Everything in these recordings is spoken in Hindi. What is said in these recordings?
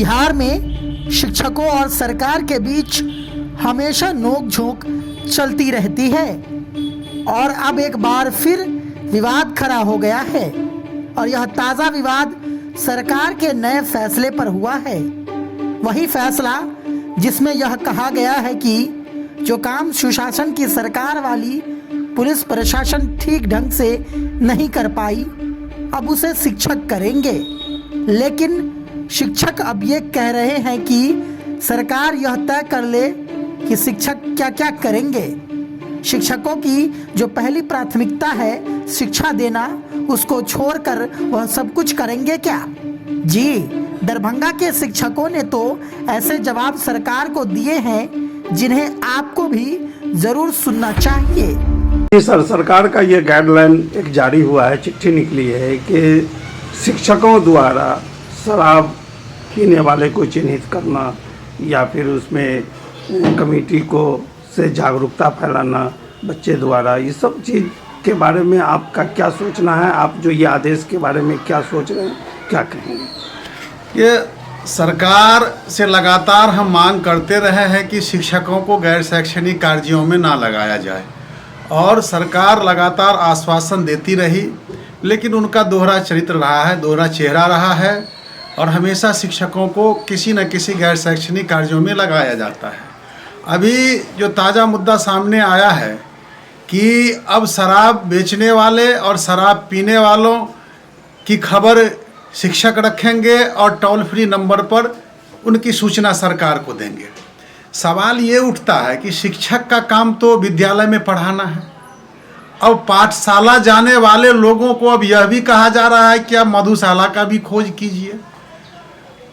बिहार में शिक्षकों और सरकार के बीच हमेशा नोक-झोंक चलती रहती है और अब एक बार फिर विवाद खड़ा हो गया है और यह ताज़ा विवाद सरकार के नए फैसले पर हुआ है। वही फैसला जिसमें यह कहा गया है कि जो काम सुशासन की सरकार वाली पुलिस प्रशासन ठीक ढंग से नहीं कर पाई, अब उसे शिक्षक करेंगे। लेकिन शिक्षक अब ये कह रहे हैं कि सरकार यह तय कर ले कि शिक्षक क्या क्या करेंगे। शिक्षकों की जो पहली प्राथमिकता है शिक्षा देना, उसको छोड़कर वह सब कुछ करेंगे क्या? जी, दरभंगा के शिक्षकों ने तो ऐसे जवाब सरकार को दिए हैं जिन्हें आपको भी जरूर सुनना चाहिए। जी सर, सरकार का ये गाइडलाइन एक जारी हुआ है, चिट्ठी निकली है कि शिक्षकों द्वारा शराब पीने वाले को चिन्हित करना या फिर उसमें कमेटी को से जागरूकता फैलाना बच्चे द्वारा, ये सब चीज़ के बारे में आपका क्या सोचना है? आप जो ये आदेश के बारे में क्या सोच रहे हैं, क्या कहेंगे? ये सरकार से लगातार हम मांग करते रहे हैं कि शिक्षकों को गैर शैक्षणिक कार्यों में ना लगाया जाए और सरकार लगातार आश्वासन देती रही, लेकिन उनका दोहरा चरित्र रहा है, दोहरा चेहरा रहा है और हमेशा शिक्षकों को किसी न किसी गैर शैक्षणिक कार्यों में लगाया जाता है। अभी जो ताज़ा मुद्दा सामने आया है कि अब शराब बेचने वाले और शराब पीने वालों की खबर शिक्षक रखेंगे और टोल फ्री नंबर पर उनकी सूचना सरकार को देंगे। सवाल ये उठता है कि शिक्षक का काम तो विद्यालय में पढ़ाना है। अब पाठशाला जाने वाले लोगों को अब यह भी कहा जा रहा है कि आप मधुशाला का भी खोज कीजिए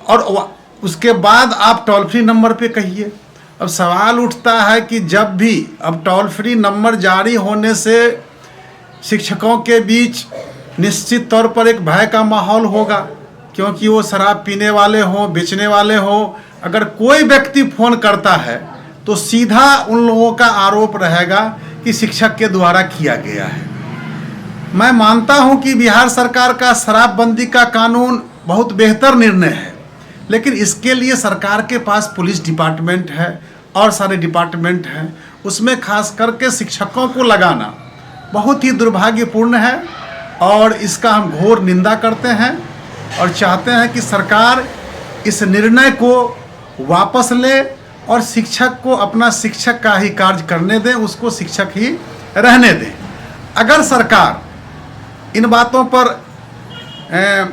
और उसके बाद आप टोल फ्री नंबर पे कहिए। अब सवाल उठता है कि जब भी अब टोल फ्री नंबर जारी होने से शिक्षकों के बीच निश्चित तौर पर एक भय का माहौल होगा, क्योंकि वो शराब पीने वाले हों, बेचने वाले हों, अगर कोई व्यक्ति फ़ोन करता है तो सीधा उन लोगों का आरोप रहेगा कि शिक्षक के द्वारा किया गया है। मैं मानता हूं कि बिहार सरकार का शराबबंदी का कानून बहुत बेहतर निर्णय है, लेकिन इसके लिए सरकार के पास पुलिस डिपार्टमेंट है और सारे डिपार्टमेंट हैं, उसमें खास करके शिक्षकों को लगाना बहुत ही दुर्भाग्यपूर्ण है और इसका हम घोर निंदा करते हैं और चाहते हैं कि सरकार इस निर्णय को वापस ले और शिक्षक को अपना शिक्षक का ही कार्य करने दें, उसको शिक्षक ही रहने दें। अगर सरकार इन बातों पर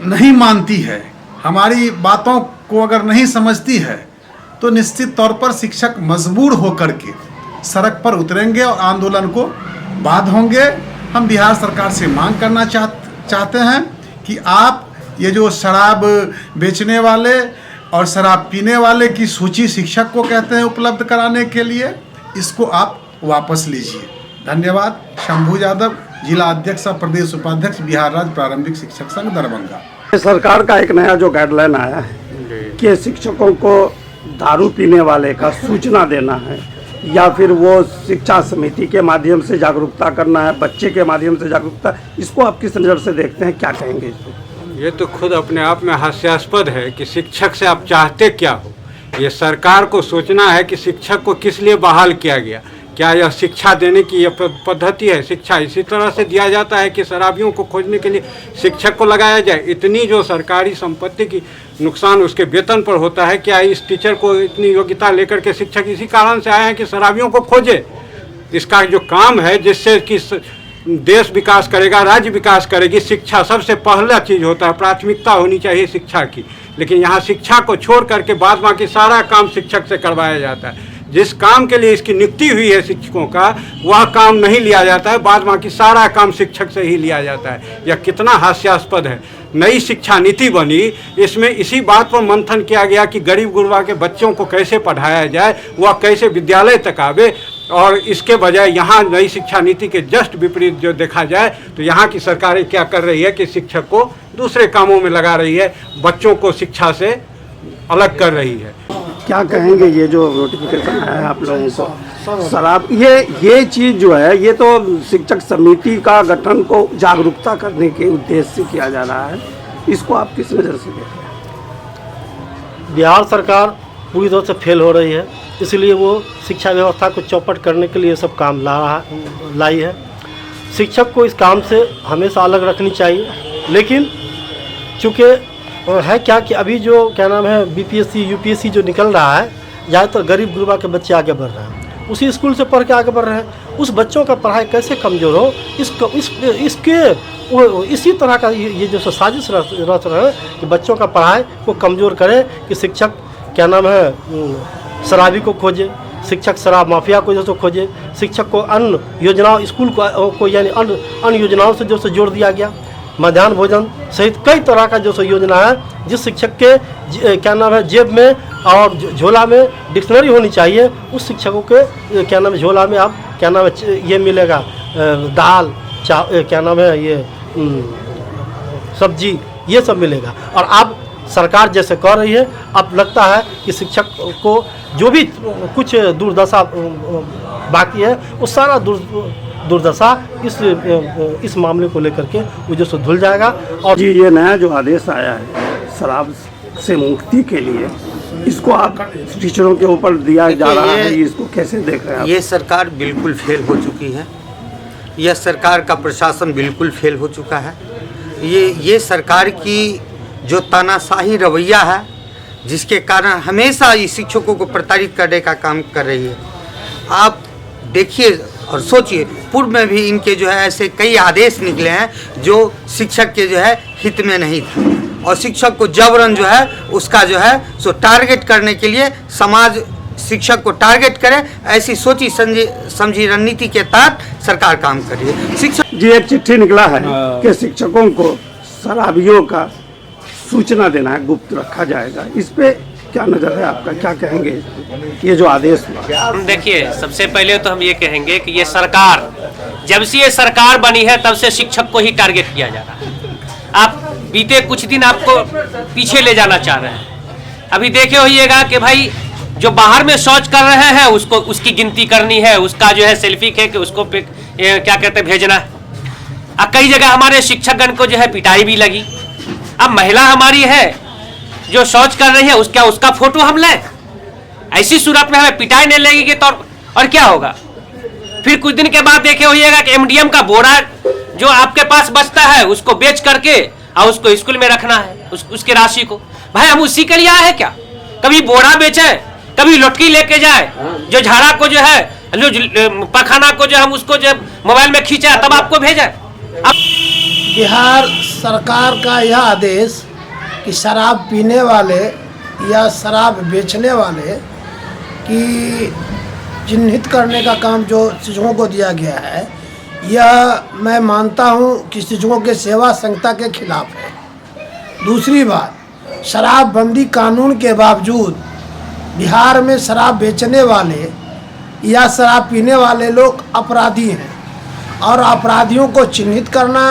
नहीं मानती है, हमारी बातों को अगर नहीं समझती है, तो निश्चित तौर पर शिक्षक मजबूर होकर के सड़क पर उतरेंगे और आंदोलन को बाध होंगे। हम बिहार सरकार से मांग करना चाहते हैं कि आप ये जो शराब बेचने वाले और शराब पीने वाले की सूची शिक्षक को कहते हैं उपलब्ध कराने के लिए, इसको आप वापस लीजिए। धन्यवाद। शंभू यादव, जिला अध्यक्ष और प्रदेश उपाध्यक्ष, बिहार राज्य प्रारंभिक शिक्षक संघ, दरभंगा। सरकार का एक नया जो गाइडलाइन आया है कि शिक्षकों को दारू पीने वाले का सूचना देना है या फिर वो शिक्षा समिति के माध्यम से जागरूकता करना है, बच्चे के माध्यम से जागरूकता, इसको आप किस नज़र से देखते हैं, क्या कहेंगे इसको? ये तो खुद अपने आप में हास्यास्पद है कि शिक्षक से आप चाहते क्या हो। ये सरकार को सोचना है कि शिक्षक को किस लिए बहाल किया गया। क्या यह शिक्षा देने की यह पद्धति है? शिक्षा इसी तरह से दिया जाता है कि शराबियों को खोजने के लिए शिक्षक को लगाया जाए? इतनी जो सरकारी संपत्ति की नुकसान उसके वेतन पर होता है, क्या इस टीचर को इतनी योग्यता लेकर के शिक्षक इसी कारण से आए हैं कि शराबियों को खोजे? इसका जो काम है जिससे कि देश विकास करेगा, राज्य विकास करेगी, शिक्षा सबसे पहला चीज़ होता है, प्राथमिकता होनी चाहिए शिक्षा की। लेकिन यहाँ शिक्षा को छोड़ करके बाद बाकी सारा काम शिक्षक से करवाया जाता है। जिस काम के लिए इसकी नियुक्ति हुई है शिक्षकों का, वह काम नहीं लिया जाता है, बाद बाकी सारा काम शिक्षक से ही लिया जाता है। यह कितना हास्यास्पद है। नई शिक्षा नीति बनी, इसमें इसी बात पर मंथन किया गया कि गरीब गुरबा के बच्चों को कैसे पढ़ाया जाए, वह कैसे विद्यालय तक आवे, और इसके बजाय यहाँ नई शिक्षा नीति के जस्ट विपरीत जो देखा जाए तो यहाँ की सरकारें क्या कर रही है कि शिक्षक को दूसरे कामों में लगा रही है, बच्चों को शिक्षा से अलग कर रही है। क्या कहेंगे ये जो नोटिफिकेशन है आप लोगों को शराब, ये चीज़ जो है, ये तो शिक्षक समिति का गठन को जागरूकता करने के उद्देश्य से किया जा रहा है, इसको आप किस नज़र से देखते हैं? बिहार सरकार पूरी तरह से फेल हो रही है, इसलिए वो शिक्षा व्यवस्था को चौपट करने के लिए सब काम लाई है। शिक्षक को इस काम से हमेशा अलग रखनी चाहिए, लेकिन चूँकि है क्या कि अभी जो क्या नाम है बीपीएससी यूपीएससी जो निकल रहा है, ज़्यादातर गरीब गुरबा के बच्चे आगे बढ़ रहे हैं, उसी स्कूल से पढ़ के आगे बढ़ रहे हैं। उस बच्चों का पढ़ाई कैसे कमज़ोर हो, इसी तरह का ये जो साजिश रच रहे हैं कि बच्चों का पढ़ाई को कमज़ोर करे, कि शिक्षक क्या नाम है शराबी को खोजे, शिक्षक शराब माफिया को जो खोजे, शिक्षक को अन्य योजनाओं स्कूल को यानी अन्य योजनाओं से जो जोड़ दिया गया, मध्याह्न भोजन सहित कई तरह का जो योजना है, जिस शिक्षक के क्या नाम है जेब में और झोला में डिक्शनरी होनी चाहिए, उस शिक्षकों के क्या नाम है झोला में अब क्या नाम है ये मिलेगा दाल क्या नाम है ये सब्जी, ये सब मिलेगा। और अब सरकार जैसे कर रही है, अब लगता है कि शिक्षक को जो भी कुछ दुर्दशा बाकी है वो सारा दुर्दशा इस मामले को लेकर के वो जो सो धुल जाएगा। और जी ये नया जो आदेश आया है शराब से मुक्ति के लिए, इसको आप टीचरों के ऊपर दिया जा रहा है, इसको कैसे देख रहे हैं आप? ये सरकार बिल्कुल फेल हो चुकी है, यह सरकार का प्रशासन बिल्कुल फेल हो चुका है। ये सरकार की जो तानाशाही रवैया है, जिसके कारण हमेशा इस शिक्षकों को प्रताड़ित करने का काम कर रही है। आप देखिए और सोचिए, पूर्व में भी इनके जो है ऐसे कई आदेश निकले हैं जो शिक्षक के जो है हित में नहीं था, और शिक्षक को जबरन जो है उसका जो है सो टारगेट करने के लिए समाज शिक्षक को टारगेट करे, ऐसी सोची समझी रणनीति के तहत सरकार काम कर रही है। शिक्षक जी एक चिट्ठी निकला है कि शिक्षकों को शराबियों का सूचना देना है, गुप्त रखा जाएगा, इस पे क्या नजर है आपका, क्या कहेंगे ये जो आदेश हुआ? देखिए, सबसे पहले तो हम ये कहेंगे कि ये सरकार जब से ये सरकार बनी है तब से शिक्षक को ही टारगेट किया जा रहा है। आप बीते कुछ दिन आपको पीछे ले जाना चाह रहे हैं। अभी देखे होइएगा कि भाई जो बाहर में शौच कर रहे हैं उसको उसकी गिनती करनी है, उसका जो है सेल्फी के उसको क्या कहते हैं भेजना है। अब कई जगह हमारे शिक्षकगण को जो है पिटाई भी लगी। अब महिला हमारी है जो शौच कर रही है, उसका फोटो हम लें, ऐसी सूरत में हमें पिटाई नहीं लगेगी तो और क्या होगा। फिर कुछ दिन के बाद देखे होइएगा कि एमडीएम का बोरा जो आपके पास बचता है उसको बेच करके और उसको स्कूल में रखना है, उसके राशि को। भाई हम उसी के लिए आए हैं क्या? कभी बोरा बेचे, कभी लुटकी लेके जाए, जो झाड़ा को जो है पखाना को जो हम उसको जो मोबाइल में खींचा तब आपको भेजा। बिहार सरकार का यह आदेश कि शराब पीने वाले या शराब बेचने वाले की चिन्हित करने का काम जो शिक्षकों को दिया गया है, यह मैं मानता हूं कि शिक्षकों के सेवा संहिता के खिलाफ है। दूसरी बात, शराबबंदी कानून के बावजूद बिहार में शराब बेचने वाले या शराब पीने वाले लोग अपराधी हैं, और अपराधियों को चिन्हित करना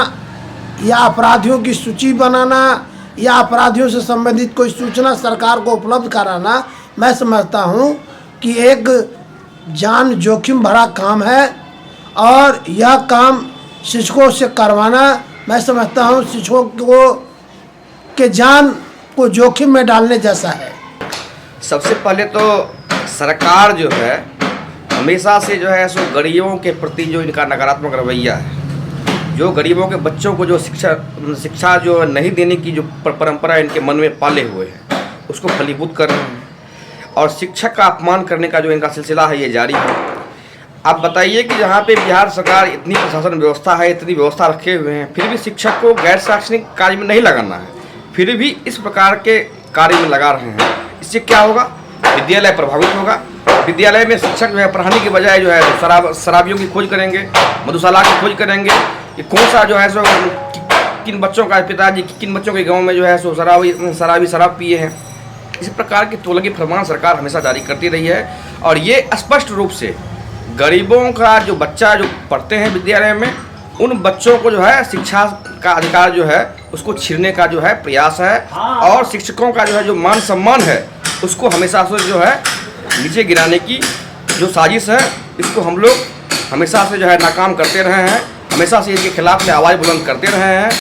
या अपराधियों की सूची बनाना या अपराधियों से संबंधित कोई सूचना सरकार को उपलब्ध कराना, मैं समझता हूं कि एक जान जोखिम भरा काम है, और यह काम शिक्षकों से करवाना मैं समझता हूं शिक्षकों को के जान को जोखिम में डालने जैसा है। सबसे पहले तो सरकार जो है हमेशा से जो है सो गरीबों के प्रति जो इनका नकारात्मक रवैया है, जो गरीबों के बच्चों को जो शिक्षा जो नहीं देने की जो परंपरा इनके मन में पाले हुए हैं, उसको फलीभूत कर रहे हैं, और शिक्षक का अपमान करने का जो इनका सिलसिला है ये जारी है। आप बताइए कि जहाँ पे बिहार सरकार इतनी प्रशासन व्यवस्था है, इतनी व्यवस्था रखे हुए हैं, फिर भी शिक्षक को गैर शैक्षणिक कार्य में नहीं लगाना है, फिर भी इस प्रकार के कार्य में लगा रहे हैं। इससे क्या होगा? विद्यालय प्रभावित होगा। विद्यालय में शिक्षक जो है पढ़ाने की बजाय जो है शराबियों की खोज करेंगे, मधुशाला की खोज करेंगे, कि कौन सा जो है सो किन बच्चों का पिताजी किन बच्चों के गांव में जो है सो शराब पिए हैं। इस प्रकार की तोलगी फरमान सरकार हमेशा जारी करती रही है, और ये स्पष्ट रूप से गरीबों का जो बच्चा जो पढ़ते हैं विद्यालय में, उन बच्चों को जो है शिक्षा का अधिकार जो है उसको छीनने का जो है प्रयास है, और शिक्षकों का जो है जो मान सम्मान है उसको हमेशा से जो है नीचे गिराने की जो साजिश है, इसको हम लोग हमेशा से जो है नाकाम करते रहे हैं, हमेशा से इसके खिलाफ में आवाज़ बुलंद करते रहे हैं।